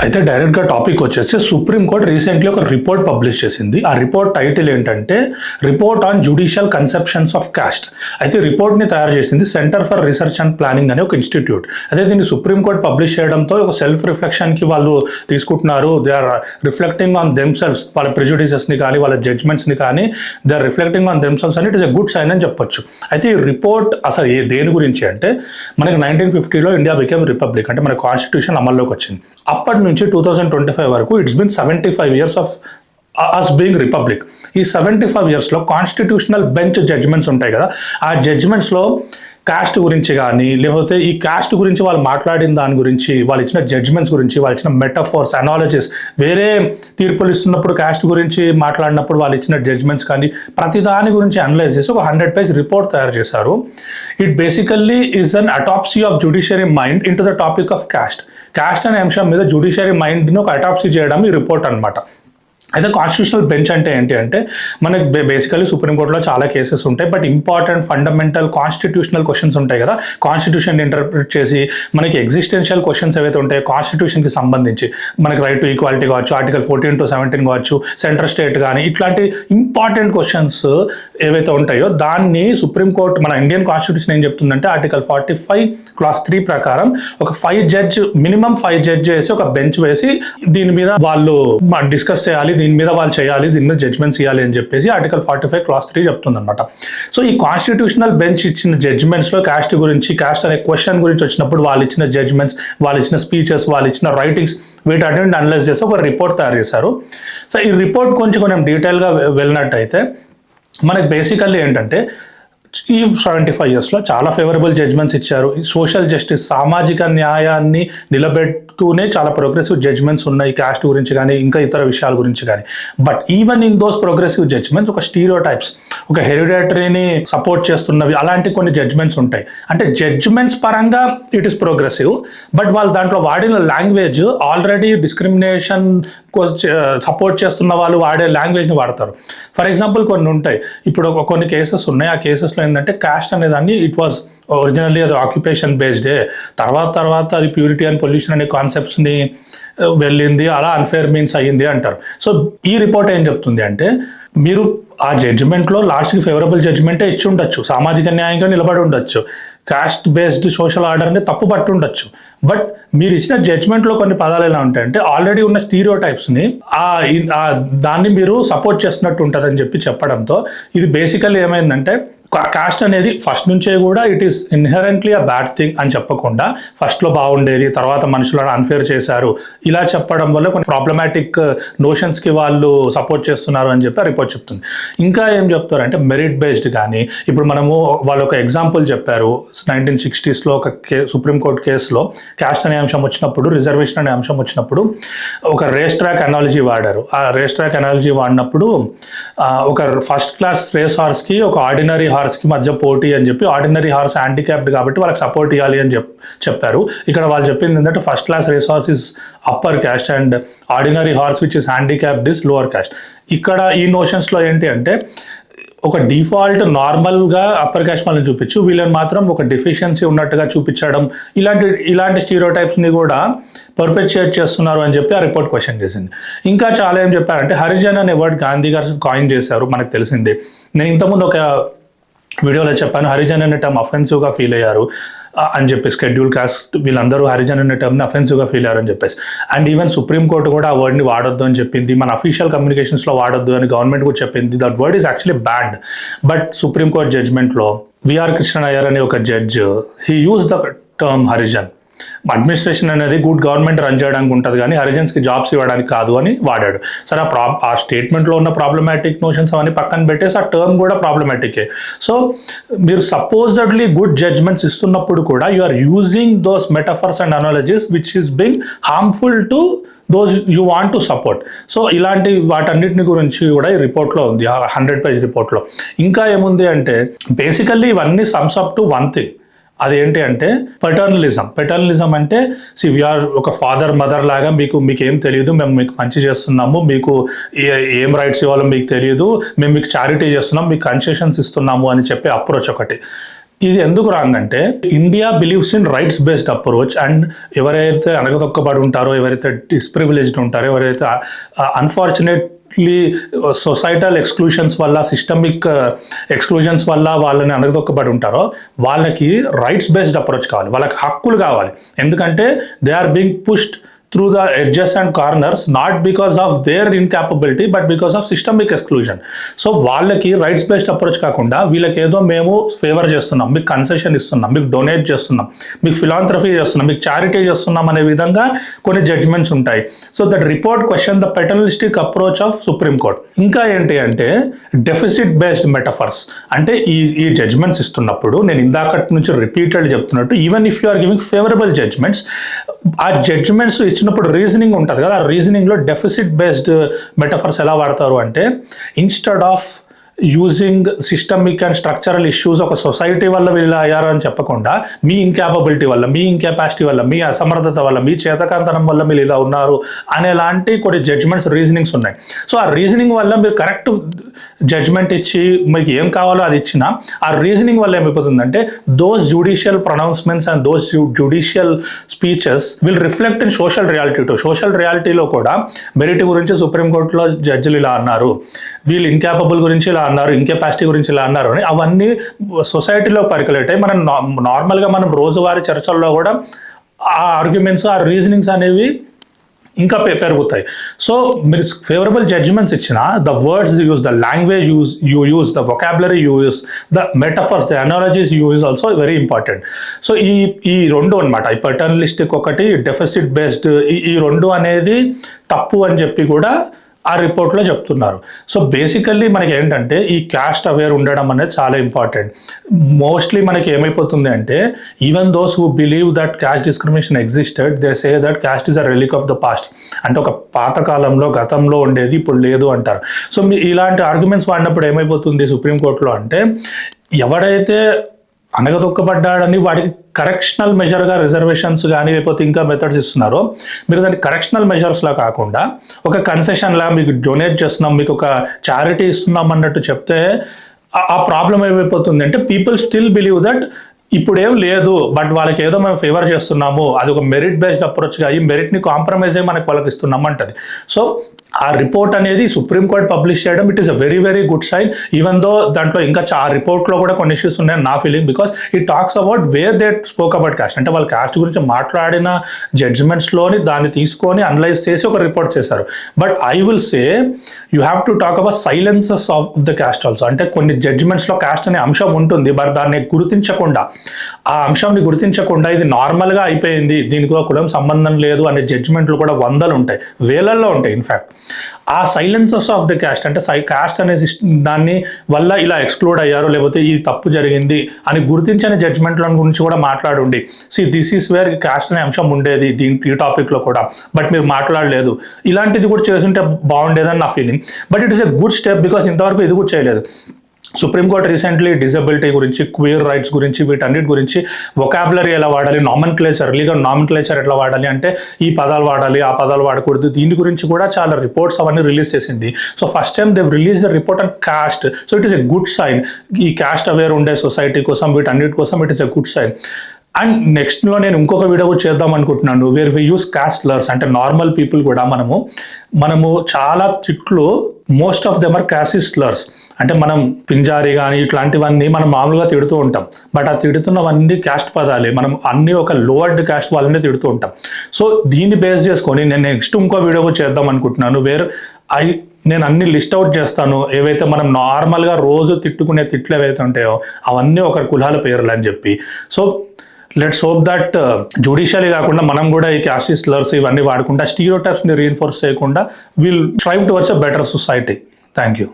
అయితే డైరెక్ట్గా టాపిక్ వచ్చేసి సుప్రీంకోర్టు రీసెంట్లీ ఒక రిపోర్ట్ పబ్లిష్ చేసింది. ఆ రిపోర్ట్ టైటిల్ ఏంటంటే report on judicial conceptions of cost. అయితే రిపోర్ట్ని తయారు చేసింది centre for research and planning అనే ఒక ఇన్స్టిట్యూట్. అయితే దీన్ని సుప్రీంకోర్టు పబ్లిష్ చేయడంతో ఒక సెల్ఫ్ రిఫ్లెక్షన్కి వాళ్ళు తీసుకుంటున్నారు. They are reflecting on themselves, వాళ్ళ ప్రిజుడిసెస్ని కానీ వాళ్ళ జడ్జ్మెంట్స్ని కానీ they are reflecting on themselves అని it is a good sign అని చెప్పొచ్చు. అయితే ఈ రిపోర్ట్ అసలు దేని గురించి అంటే మనకి 1950లో ఇండియా బికేమ్ రిపబ్లిక్, అంటే మన కాన్స్టిట్యూషన్ అమల్లోకి వచ్చింది. అప్పటి నుంచి 2025 వరకు it's been 75 years of us being republic. ఈ 75 ఇయర్స్లో కాన్స్టిట్యూషనల్ బెంచ్ జడ్జ్మెంట్స్ ఉంటాయి కదా, ఆ జడ్జ్మెంట్స్లో కాస్ట్ గురించి కానీ లేకపోతే ఈ కాస్ట్ గురించి వాళ్ళు మాట్లాడిన దాని గురించి, వాళ్ళు ఇచ్చిన జడ్జ్మెంట్స్ గురించి, వాళ్ళు ఇచ్చిన మెటాఫోర్స్, అనాలజీస్, వేరే తీర్పులు ఇస్తున్నప్పుడు కాస్ట్ గురించి మాట్లాడినప్పుడు వాళ్ళు ఇచ్చిన జడ్జ్మెంట్స్ కానీ ప్రతి దాని గురించి అనలైజ్ చేసి ఒక 100 పేజ్ రిపోర్ట్ తయారు చేశారు. It basically is an autopsy of judiciary mind in to the topic of cost. Cost అనే అంశం మీద జ్యుడిషియరీ మైండ్ని ఒక అటాప్సీ చేయడం ఈ రిపోర్ట్ అనమాట. అయితే కాన్స్టిట్యూషనల్ బెంచ్ అంటే ఏంటి అంటే మనకి బేసికలీ సుప్రీంకోర్టులో చాలా కేసెస్ ఉంటాయి, but important fundamental constitutional questions ఉంటాయి కదా, కాన్స్టిట్యూషన్ ఇంటర్ప్రిట్ చేసి మనకి ఎగ్జిస్టెన్షియల్ క్వశ్చన్స్ ఏవైతే ఉంటాయో కాన్స్టిట్యూషన్కి సంబంధించి, మనకి రైట్ టు ఈక్వాలిటీ కావచ్చు, ఆర్టికల్ 14 to 17 కావచ్చు, సెంటర్ స్టేట్ కానీ, ఇట్లాంటి ఇంపార్టెంట్ క్వశ్చన్స్ ఏవైతే ఉంటాయో దాన్ని సుప్రీంకోర్టు, మన ఇండియన్ కాన్స్టిట్యూషన్ ఏం చెప్తుందంటే ఆర్టికల్ 45 Clause 3 ప్రకారం ఒక మినిమం 5 జడ్జ్ వేసి ఒక బెంచ్ వేసి దీని మీద వాళ్ళు డిస్కస్ చేయాలి, దీని మీద వాళ్ళు చేయాలి, దీని మీద జడ్జ్మెంట్స్ ఇవ్వాలి అని చెప్పేసి ఆర్టికల్ 45 Clause 3 చెప్తుంది అనమాట. సో ఈ కాన్స్టిట్యూషనల్ బెంచ్ ఇచ్చిన జడ్జ్మెంట్స్లో కాస్ట్ గురించి, కాస్ట్ అనే క్వశ్చన్ గురించి వచ్చినప్పుడు వాళ్ళు ఇచ్చిన జడ్జ్మెంట్స్, వాళ్ళు ఇచ్చిన స్పీచెస్, వాళ్ళు ఇచ్చిన రైటింగ్స్ వీటన్నిటిని అనలైజ్ చేసి ఒక రిపోర్ట్ తయారు చేశారు. సో ఈ రిపోర్ట్ కొంచెం డీటెయిల్గా వెళ్ళినట్టయితే మనకి బేసికల్లీ ఏంటంటే ఈ 75 ఇయర్స్లో చాలా ఫేవరబుల్ జడ్జ్మెంట్స్ ఇచ్చారు. సోషల్ జస్టిస్, సామాజిక న్యాయాన్ని నిలబెడుతూనే చాలా ప్రోగ్రెసివ్ జడ్జ్మెంట్స్ ఉన్నాయి కాస్ట్ గురించి కానీ ఇంకా ఇతర విషయాల గురించి కానీ. But even in those progressive judgments ఒక స్టీరియోటైప్స్, ఒక హెరిడిటరీని సపోర్ట్ చేస్తున్నవి, అలాంటి కొన్ని జడ్జ్మెంట్స్ ఉంటాయి. అంటే జడ్జ్మెంట్స్ పరంగా ఇట్ ఈస్ ప్రోగ్రెసివ్, బట్ వాళ్ళు దాంట్లో వాడిన లాంగ్వేజ్ ఆల్రెడీ డిస్క్రిమినేషన్ సపోర్ట్ చేస్తున్న వాళ్ళు వాడే లాంగ్వేజ్ని వాడతారు. ఫర్ ఎగ్జాంపుల్ కొన్ని ఉంటాయి, ఇప్పుడు కొన్ని కేసెస్ ఉన్నాయి, ఆ కేసెస్లో ఏంటంటే కాస్ట్ అనేదాన్ని ఇట్ వాజ్ ఒరిజినల్లీ అది ఆక్యుపేషన్ బేస్డే, తర్వాత అది ప్యూరిటీ అండ్ పొల్యూషన్ అనే కాన్సెప్ట్స్ని వెళ్ళింది, అలా అన్ఫేర్ మీన్స్ అయ్యింది అంటారు. సో ఈ రిపోర్ట్ ఏం చెప్తుంది అంటే మీరు ఆ జడ్జిమెంట్లో లాస్ట్కి ఫేవరబుల్ జడ్జిమెంటే ఇచ్చి ఉండొచ్చు, సామాజిక న్యాయంగా నిలబడి ఉండొచ్చు, కాస్ట్ బేస్డ్ సోషల్ ఆర్డర్ని తప్పు పట్టి ఉండొచ్చు, బట్ మీరు ఇచ్చిన జడ్జ్మెంట్లో కొన్ని పదాలు ఎలా ఉంటాయంటే ఆల్రెడీ ఉన్న స్టీరియోటైప్స్ని దాన్ని మీరు సపోర్ట్ చేస్తున్నట్టు ఉంటుందని చెప్పడంతో ఇది బేసికల్లీ ఏమైందంటే కాస్ట్ అనేది ఫస్ట్ నుంచే కూడా it is inherently a bad thing అని చెప్పకుండా ఫస్ట్లో బాగుండేది, తర్వాత మనుషులను అన్ఫేర్ చేశారు, ఇలా చెప్పడం వల్ల కొన్ని ప్రాబ్లమాటిక్ నోషన్స్కి వాళ్ళు సపోర్ట్ చేస్తున్నారు అని చెప్పి ఆ రిపోర్ట్ చెప్తుంది. ఇంకా ఏం చెప్తారంటే మెరిట్ బేస్డ్ కానీ, ఇప్పుడు మనము వాళ్ళు ఒక ఎగ్జాంపుల్ చెప్పారు, 1960sలో ఒక సుప్రీంకోర్టు కేసులో కాస్ట్ అనే అంశం వచ్చినప్పుడు, రిజర్వేషన్ అనే అంశం వచ్చినప్పుడు ఒక రేస్ ట్రాక్ అనాలజీ వాడారు. ఆ రేస్ ట్రాక్ అనాలజీ వాడినప్పుడు ఒక ఫస్ట్ క్లాస్ రేస్ హార్స్కి ఒక ఆర్డినరీ హార్స్కి మధ్య పోటీ అని చెప్పి, ఆర్డినరీ హార్స్ హ్యాండిక్యాప్డ్ కాబట్టి వాళ్ళకి సపోర్ట్ ఇవ్వాలి అని చెప్పారు. ఇక్కడ వాళ్ళు చెప్పింది ఏంటంటే first class race horse is upper caste and ordinary horse which is handicapped is lower caste. ఇక్కడ ఈ నోషన్స్లో ఏంటి అంటే ఒక డిఫాల్ట్ నార్మల్గా అప్పర్ క్యాస్ట్ వాళ్ళని చూపించు, వీళ్ళని మాత్రం ఒక డెఫిషియన్సీ ఉన్నట్టుగా చూపించడం, ఇలాంటి స్టీరియోటైప్స్ని కూడా పర్పెచుయేట్ చేస్తున్నారు అని చెప్పి ఆ రిపోర్ట్ క్వశ్చన్ చేసింది. ఇంకా చాలా ఏం చెప్పారంటే హరిజన్ అనే వర్డ్ గాంధీ గారు కాయిన్ చేశారు, మనకు తెలిసింది. నేను ఇంతకుముందు ఒక వీడియోలో చెప్పాను, హరిజన్ అనే టర్మ్ అఫెన్సివ్గా ఫీల్ అయ్యారు అని చెప్పి, షెడ్యూల్ కాస్ట్ వీళ్ళందరూ హరిజన్ అనే టర్మ్ని అఫెన్సివ్గా ఫీల్ అయ్యారు అని చెప్పేసి. అండ్ ఈవెన్ సుప్రీంకోర్టు కూడా ఆ వర్డ్ని వాడొద్దు అని చెప్పింది, మన అఫీషియల్ కమ్యూనికేషన్స్లో వాడొద్దు అని గవర్నమెంట్ కూడా చెప్పింది. That word is actually banned. But Supreme Court జడ్జ్మెంట్లో విఆర్ కృష్ణ అయ్యర్ అనే ఒక judge he use the term Harijan. Administration అనేది గుడ్ గవర్నమెంట్ రన్ చేయడానికి ఉంటుంది కానీ హరిజన్స్కి జాబ్స్ ఇవ్వడానికి కాదు అని వాడాడు. సరే ఆ స్టేట్మెంట్లో ఉన్న ప్రాబ్లమాటిక్ నోషన్స్ అవన్నీ పక్కన పెట్టేసి ఆ టర్మ్ కూడా ప్రాబ్లమాటికే. సో మీరు సపోజ్డ్లీ గుడ్ జడ్జ్మెంట్స్ ఇస్తున్నప్పుడు కూడా you are using those metaphors and analogies which is being harmful to those you want to support. So ఇలాంటి వాటన్నిటిని గురించి కూడా ఈ రిపోర్ట్లో ఉంది, 100 పేజ్ రిపోర్ట్లో. ఇంకా ఏముంది అంటే బేసికల్లీ ఇవన్నీ sums up to one thing. అదేంటి అంటే పెటర్నలిజం అంటే వీఆర్ ఒక ఫాదర్ మదర్ లాగా మీకు ఏం తెలియదు, మేము మీకు మంచి చేస్తున్నాము, మీకు ఏం రైట్స్ ఇవ్వాలో మీకు తెలియదు, మేము మీకు చారిటీ చేస్తున్నాం, మీకు కన్సెషన్స్ ఇస్తున్నాము అని చెప్పే అప్రోచ్ ఒకటి. ఇది ఎందుకు రాంగ్ అంటే India believes in rights based approach and ఎవరైతే అణగదొక్కబడి ఉంటారో, ఎవరైతే డిస్ప్రివిలేజ్డ్ ఉంటారో, ఎవరైతే అన్ఫార్చునేట్లీ సొసైటల్ ఎక్స్క్లూషన్స్ వల్ల, సిస్టమిక్ ఎక్స్క్లూషన్స్ వల్ల వాళ్ళని అణగదొక్కబడి ఉంటారో వాళ్ళకి రైట్స్ బేస్డ్ అప్రోచ్ కావాలి, వాళ్ళకి హక్కులు కావాలి. ఎందుకంటే they are being pushed through the edges and corners, not because of their incapability but because of systemic exclusion. So వాళ్ళకి రైట్స్ బేస్డ్ అప్రోచ్ కాకుండా వీళ్ళకి ఏదో మేము ఫేవర్ చేస్తున్నాం, మీకు కన్సెషన్ ఇస్తున్నాం, మీకు డొనేట్ చేస్తున్నాం, మీకు ఫిలాంథ్రఫీ చేస్తున్నాం, మీకు చారిటీ చేస్తున్నాం అనే విధంగా కొన్ని జడ్జ్మెంట్స్ ఉంటాయి. So that report question the paternalistic approach of Supreme Court. ఇంకా ఏంటి అంటే డెఫిసిట్ బేస్డ్ మెటఫర్స్. అంటే ఈ జడ్జ్మెంట్స్ ఇస్తున్నప్పుడు నేను ఇందాకటి నుంచి రిపీటెడ్ చెప్తున్నట్టు, even if you are giving favourable judgments, ఆ జడ్జ్మెంట్స్ ఇచ్చినప్పుడు రీజనింగ్ ఉంటుంది కదా, ఆ రీజనింగ్లో డెఫిసిట్ బేస్డ్ మెటఫర్స్ ఎలా వాడతారు అంటే, instead of using systemic and structural issues ఒక సొసైటీ వల్ల వీళ్ళు అయ్యారు అని చెప్పకుండా, మీ ఇన్క్యాపబిలిటీ వల్ల, మీ ఇన్కెపాసిటీ వల్ల, మీ అసమర్థత వల్ల, మీ చేతకాంతనం వల్ల మీరు ఇలా ఉన్నారు అనేలాంటి కొన్ని జడ్జ్మెంట్స్, రీజనింగ్స్ ఉన్నాయి. సో ఆ రీజనింగ్ వల్ల మీరు కరెక్ట్ జడ్జ్మెంట్ ఇచ్చి మీకు ఏం కావాలో అది ఇచ్చినా, ఆ రీజనింగ్ వల్ల ఏమైపోతుందంటే those judicial pronouncements and those judicial speeches will reflect in social reality too. Social రియాలిటీలో కూడా మెరిట్ గురించి సుప్రీంకోర్టులో జడ్జిలు ఇలా అన్నారు, వీళ్ళు ఇన్క్యాపబుల్ గురించి ఇలా అన్నారు, ఇన్కెపాసిటీ గురించి ఇలా అన్నారు అని అవన్నీ సొసైటీలో పర్కులేట్ అయ్యి మనం నార్మల్గా మనం రోజువారీ చర్చల్లో కూడా ఆ ఆర్గ్యుమెంట్స్, ఆ రీజనింగ్స్ అనేవి ఇంకా పెరుగుతాయి. సో మీరు ఫేవరబుల్ జడ్జ్మెంట్స్ ఇచ్చిన, the words use, the language use, the vocabulary use, the metaphors, the analogies use also very important. So ఈ రెండు అనమాట, ఈ పటర్నలిస్టిక్ ఒకటి, డెఫిసిట్ బేస్డ్, ఈ రెండు అనేది తప్పు అని చెప్పి కూడా ఆ రిపోర్ట్లో చెప్తున్నారు. సో బేసికల్లీ మనకి ఏంటంటే ఈ క్యాస్ట్ అవేర్ ఉండడం అనేది చాలా ఇంపార్టెంట్. మోస్ట్లీ మనకి ఏమైపోతుంది అంటే, even those who believe that caste discrimination existed, they say that caste is a relic of the past. అంటే ఒక పాతకాలంలో, గతంలో ఉండేది, ఇప్పుడు లేదు అంటారు. సో ఇలాంటి ఆర్గ్యుమెంట్స్ వాడినప్పుడు ఏమైపోతుంది సుప్రీంకోర్టులో అంటే, ఎవడైతే అణగదొక్కబడ్డాడని వాడికి కరెక్షనల్ మెజర్గా రిజర్వేషన్స్ కానీ లేకపోతే ఇంకా మెథడ్స్ ఇస్తున్నారో, మీరు దాన్ని కరెక్షనల్ మెజర్స్లా కాకుండా ఒక కన్సెషన్లా మీకు డొనేట్ చేస్తున్నాం, మీకు ఒక చారిటీ ఇస్తున్నాం అన్నట్టు చెప్తే ఆ ప్రాబ్లం ఏమైపోతుంది అంటే, పీపుల్ స్టిల్ బిలీవ్ దట్ ఇప్పుడు ఏం లేదు, బట్ వాళ్ళకి ఏదో మేము ఫేవర్ చేస్తున్నాము, అది ఒక మెరిట్ బేస్డ్ అప్రోచ్గా ఈ మెరిట్ని కాంప్రమైజ్ అయ్యి మనకి వాళ్ళకి ఇస్తున్నాం అంటది. సో ఆ రిపోర్ట్ అనేది సుప్రీంకోర్టు పబ్లిష్ చేయడం, it is a very very good sign. Even though దాంట్లో ఇంకా ఆ రిపోర్ట్లో కూడా కొన్ని ఇష్యూస్ ఉన్నాయని నా feeling, because it talks about where they spoke about caste. అంటే వాళ్ళు కాస్ట్ గురించి మాట్లాడిన జడ్జ్మెంట్స్లోని దాన్ని తీసుకొని అనలైజ్ చేసి ఒక రిపోర్ట్ చేశారు. But I will say you have to talk about silences of the cost also. అంటే కొన్ని జడ్జ్మెంట్స్లో కాస్ట్ అనే అంశం ఉంటుంది, బట్ దాన్ని గుర్తించకుండా, ఆ అంశాన్ని గుర్తించకుండా ఇది నార్మల్గా అయిపోయింది, దీనికి కూడా సంబంధం లేదు అనే జడ్జ్మెంట్లు కూడా వందలు ఉంటాయి, వేలల్లో ఉంటాయి. ఇన్ఫ్యాక్ట్ ఆ సైలెన్సెస్ ఆఫ్ ద క్యాస్ట్, అంటే కాస్ట్ అనే దాన్ని వల్ల ఇలా ఎక్స్క్లూడ్ అయ్యారు, లేకపోతే ఈ తప్పు జరిగింది అని గుర్తించని జడ్జ్మెంట్ల గురించి కూడా మాట్లాడండి. దిస్ ఈస్ వేర్ కాస్ట్ అనే అంశం ఉండేది ఈ టాపిక్లో కూడా, బట్ మీరు మాట్లాడలేదు. ఇలాంటిది కూడా చేస్తుంటే బాగుండేదని నా feeling. But it is a good step, because ఇంతవరకు ఇది కూడా చేయలేదు. సుప్రీంకోర్టు రీసెంట్లీ డిజబిలిటీ గురించి, క్వీర్ రైట్స్ గురించి, వీటన్నిటి గురించి వొకాబులరీ ఎలా వాడాలి, నామన్క్లేచర్, లీగల్ నామన్క్లేచర్ ఎట్లా వాడాలి, అంటే ఈ పదాలు వాడాలి, ఆ పదాలు వాడకూడదు, దీని గురించి కూడా చాలా రిపోర్ట్స్ అవన్నీ రిలీజ్ చేసింది. So first time they've release the report on caste. So it is a good sign. ఈ కాస్ట్ అవేర్ ఉండే సొసైటీ కోసం, వీటన్నిటి కోసం it is a good sign. And నెక్స్ట్లో నేను ఇంకొక వీడియో కూడా చేద్దాం అనుకుంటున్నాను, where we use caste slurs. అంటే నార్మల్ పీపుల్ కూడా మనము చాలా తిట్లు, most of them are caste slurs. అంటే మనం పింజారీ కానీ ఇట్లాంటివన్నీ మనం మామూలుగా తిడుతూ ఉంటాం, బట్ ఆ తిడుతున్నవన్నీ క్యాస్ట్ పదాలే, మనం అన్ని ఒక లోవర్డ్ క్యాస్ట్ వాళ్ళనే తిడుతూ ఉంటాం. సో దీన్ని బేస్ చేసుకొని నేను నెక్స్ట్ ఇంకో వీడియో కూడా చేద్దాం అనుకుంటున్నాను, నేను అన్ని లిస్ట్ అవుట్ చేస్తాను, ఏవైతే మనం నార్మల్గా రోజు తిట్టుకునే తిట్లు ఏవైతే ఉంటాయో అవన్నీ ఒక కులాల పేర్లు అని చెప్పి. So let's hope that judiciary కాకుండా మనం కూడా ఈ క్యాస్ట్ స్లర్స్ ఇవన్నీ వాడకుండా, స్టీరియోటైప్స్ని రీఇన్ఫోర్స్ చేయకుండా will strive towards a better society. Thank you.